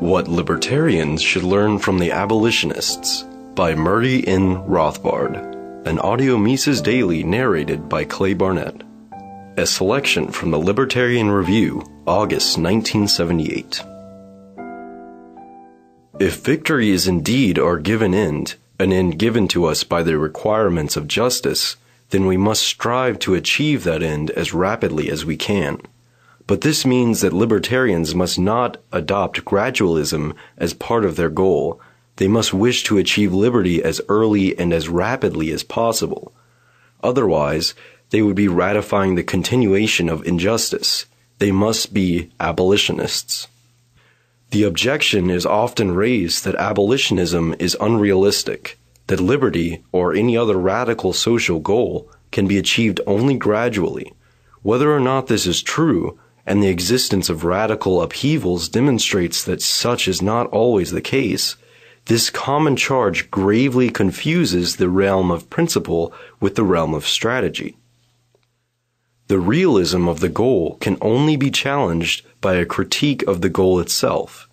What Libertarians Should Learn from the Abolitionists by Murray N. Rothbard, an audio Mises Daily narrated by Clay Barnett. A selection from the Libertarian Review, August 1978. If victories indeed are given end, an end given to us by the requirements of justice, then we must strive to achieve that end as rapidly as we can. But this means that libertarians must not adopt gradualism as part of their goal. They must wish to achieve liberty as early and as rapidly as possible. Otherwise, they would be ratifying the continuation of injustice. They must be abolitionists. The objection is often raised that abolitionism is unrealistic, that liberty, or any other radical social goal, can be achieved only gradually. Whether or not this is true, and the existence of radical upheavals demonstrates that such is not always the case, this common charge gravely confuses the realm of principle with the realm of strategy. The realism of the goal can only be challenged by a critique of the goal itself,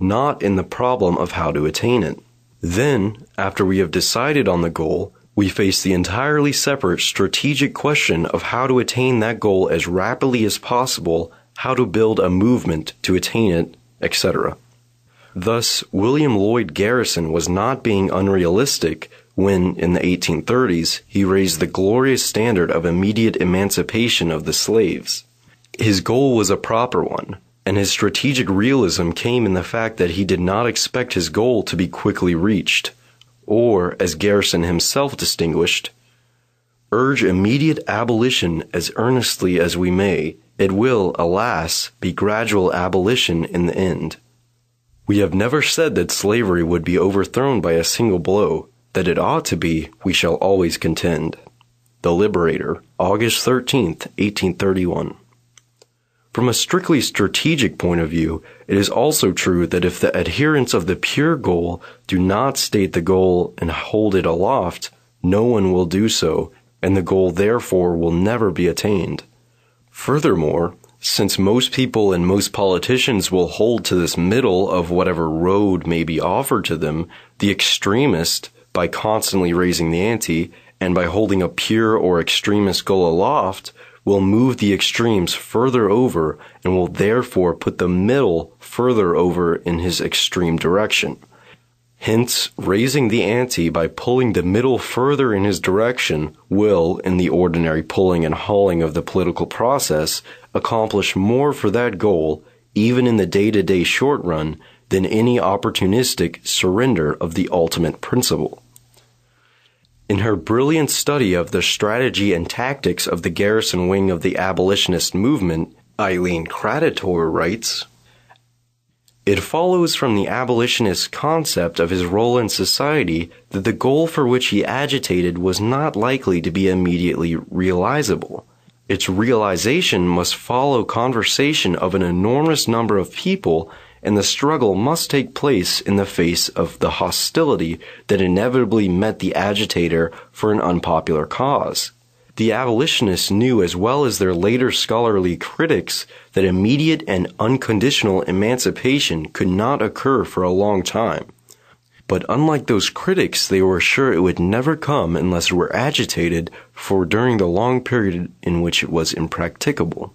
not in the problem of how to attain it. Then, after we have decided on the goal, we face the entirely separate strategic question of how to attain that goal as rapidly as possible, how to build a movement to attain it, etc. Thus, William Lloyd Garrison was not being unrealistic when, in the 1830s, he raised the glorious standard of immediate emancipation of the slaves. His goal was a proper one, and his strategic realism came in the fact that he did not expect his goal to be quickly reached. Or, as Garrison himself distinguished, urge immediate abolition as earnestly as we may, it will, alas, be gradual abolition in the end. We have never said that slavery would be overthrown by a single blow. That it ought to be, we shall always contend. The Liberator, August 13th, 1831. From a strictly strategic point of view, it is also true that if the adherents of the pure goal do not state the goal and hold it aloft, no one will do so, and the goal therefore will never be attained. Furthermore, since most people and most politicians will hold to this middle of whatever road may be offered to them, the extremist, by constantly raising the ante, and by holding a pure or extremist goal aloft, will move the extremes further over and will therefore put the middle further over in his extreme direction. Hence, raising the ante by pulling the middle further in his direction will, in the ordinary pulling and hauling of the political process, accomplish more for that goal, even in the day-to-day short run, than any opportunistic surrender of the ultimate principle. In her brilliant study of the strategy and tactics of the Garrison wing of the abolitionist movement, Eileen Kraditor writes, "It follows from the abolitionist concept of his role in society that the goal for which he agitated was not likely to be immediately realizable. Its realization must follow conversation of an enormous number of people, and the struggle must take place in the face of the hostility that inevitably met the agitator for an unpopular cause. The abolitionists knew as well as their later scholarly critics that immediate and unconditional emancipation could not occur for a long time. But unlike those critics, they were sure it would never come unless it were agitated for during the long period in which it was impracticable.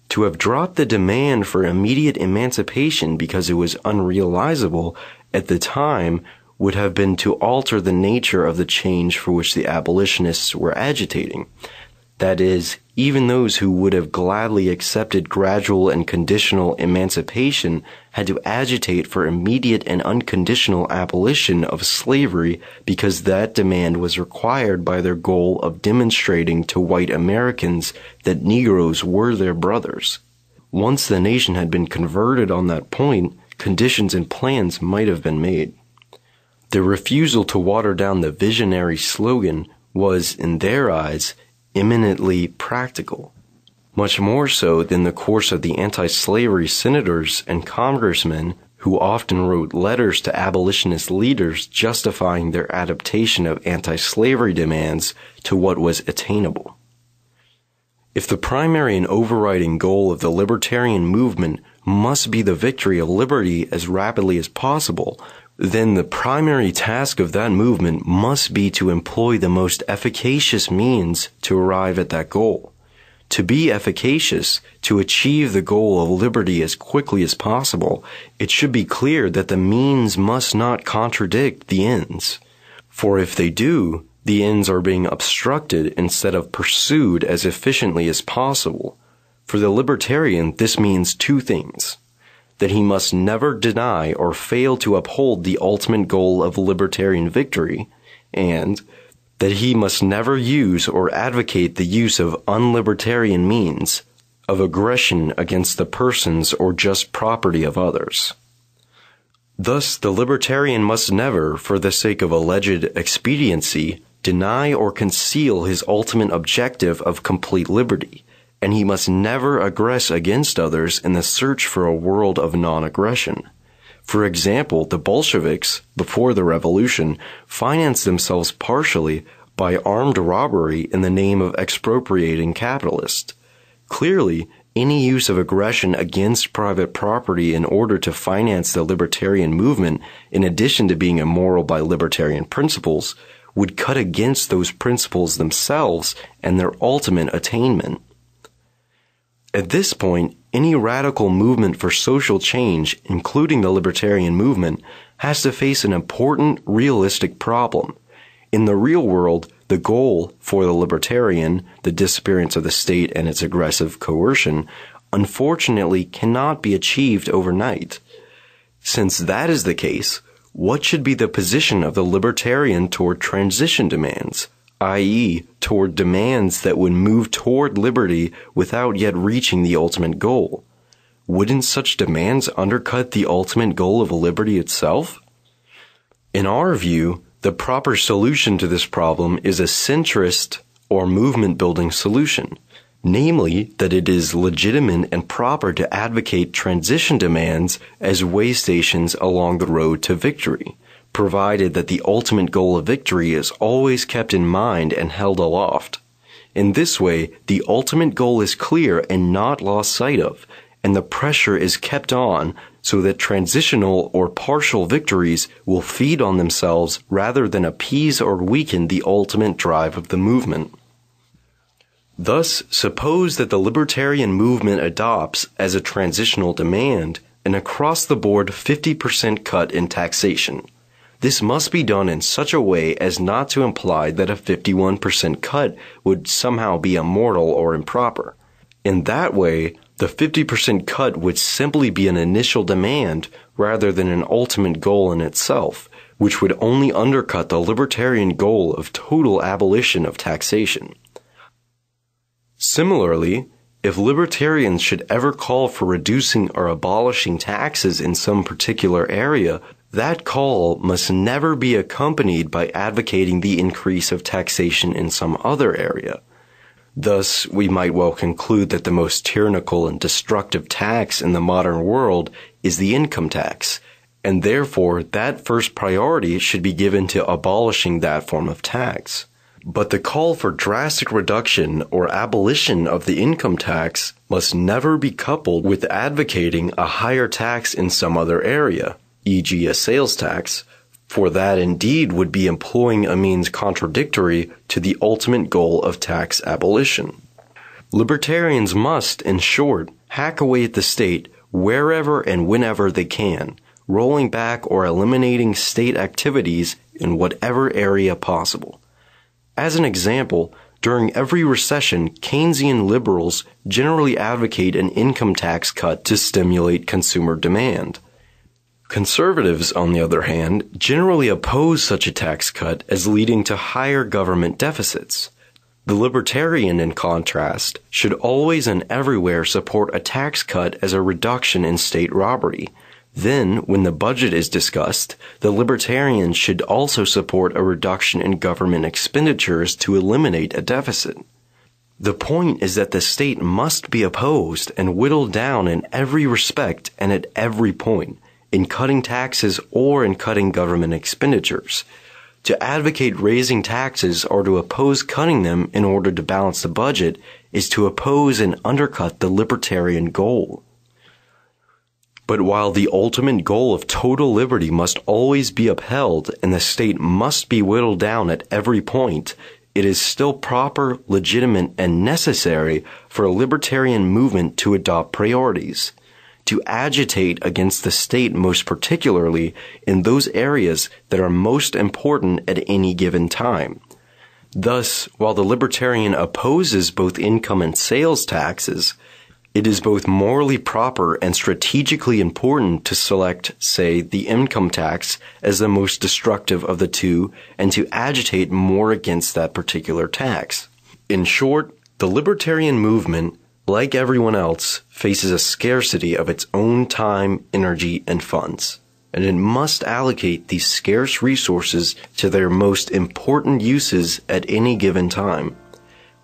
To have dropped the demand for immediate emancipation because it was unrealizable at the time would have been to alter the nature of the change for which the abolitionists were agitating. That is, even those who would have gladly accepted gradual and conditional emancipation had to agitate for immediate and unconditional abolition of slavery because that demand was required by their goal of demonstrating to white Americans that Negroes were their brothers. Once the nation had been converted on that point, conditions and plans might have been made. The refusal to water down the visionary slogan was, in their eyes, eminently practical, much more so than the course of the anti-slavery senators and congressmen who often wrote letters to abolitionist leaders justifying their adaptation of anti-slavery demands to what was attainable. If the primary and overriding goal of the libertarian movement must be the victory of liberty as rapidly as possible, then the primary task of that movement must be to employ the most efficacious means to arrive at that goal. To be efficacious, to achieve the goal of liberty as quickly as possible, it should be clear that the means must not contradict the ends. For if they do, the ends are being obstructed instead of pursued as efficiently as possible. For the libertarian, this means two things: that he must never deny or fail to uphold the ultimate goal of libertarian victory, and that he must never use or advocate the use of unlibertarian means of aggression against the persons or just property of others. Thus, the libertarian must never, for the sake of alleged expediency, deny or conceal his ultimate objective of complete liberty, and he must never aggress against others in the search for a world of non-aggression. For example, the Bolsheviks, before the revolution, financed themselves partially by armed robbery in the name of expropriating capitalists. Clearly, any use of aggression against private property in order to finance the libertarian movement, in addition to being immoral by libertarian principles, would cut against those principles themselves and their ultimate attainment. At this point, any radical movement for social change, including the libertarian movement, has to face an important, realistic problem. In the real world, the goal for the libertarian, the disappearance of the state and its aggressive coercion, unfortunately cannot be achieved overnight. Since that is the case, what should be the position of the libertarian toward transition demands, i.e., toward demands that would move toward liberty without yet reaching the ultimate goal? Wouldn't such demands undercut the ultimate goal of liberty itself? In our view, the proper solution to this problem is a centrist or movement-building solution, namely that it is legitimate and proper to advocate transition demands as way stations along the road to victory, provided that the ultimate goal of victory is always kept in mind and held aloft. In this way, the ultimate goal is clear and not lost sight of, and the pressure is kept on so that transitional or partial victories will feed on themselves rather than appease or weaken the ultimate drive of the movement. Thus, suppose that the libertarian movement adopts as a transitional demand an across-the-board 50% cut in taxation. This must be done in such a way as not to imply that a 51% cut would somehow be immoral or improper. In that way, the 50% cut would simply be an initial demand rather than an ultimate goal in itself, which would only undercut the libertarian goal of total abolition of taxation. Similarly, if libertarians should ever call for reducing or abolishing taxes in some particular area, that call must never be accompanied by advocating the increase of taxation in some other area. Thus, we might well conclude that the most tyrannical and destructive tax in the modern world is the income tax, and therefore that first priority should be given to abolishing that form of tax. But the call for drastic reduction or abolition of the income tax must never be coupled with advocating a higher tax in some other area, e.g. a sales tax, for that indeed would be employing a means contradictory to the ultimate goal of tax abolition. Libertarians must, in short, hack away at the state wherever and whenever they can, rolling back or eliminating state activities in whatever area possible. As an example, during every recession, Keynesian liberals generally advocate an income tax cut to stimulate consumer demand. Conservatives, on the other hand, generally oppose such a tax cut as leading to higher government deficits. The libertarian, in contrast, should always and everywhere support a tax cut as a reduction in state robbery. Then, when the budget is discussed, the libertarian should also support a reduction in government expenditures to eliminate a deficit. The point is that the state must be opposed and whittled down in every respect and at every point, in cutting taxes or in cutting government expenditures. To advocate raising taxes or to oppose cutting them in order to balance the budget is to oppose and undercut the libertarian goal. But while the ultimate goal of total liberty must always be upheld and the state must be whittled down at every point, it is still proper, legitimate, and necessary for a libertarian movement to adopt priorities, to agitate against the state most particularly in those areas that are most important at any given time. Thus, while the libertarian opposes both income and sales taxes, it is both morally proper and strategically important to select, say, the income tax as the most destructive of the two and to agitate more against that particular tax. In short, the libertarian movement, like everyone else, faces a scarcity of its own time, energy, and funds, and it must allocate these scarce resources to their most important uses at any given time.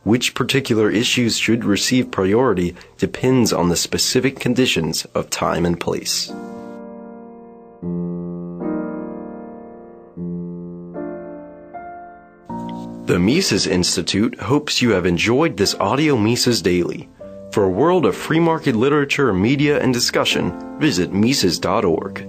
Which particular issues should receive priority depends on the specific conditions of time and place. The Mises Institute hopes you have enjoyed this audio Mises Daily. For a world of free market literature, media, and discussion, visit Mises.org.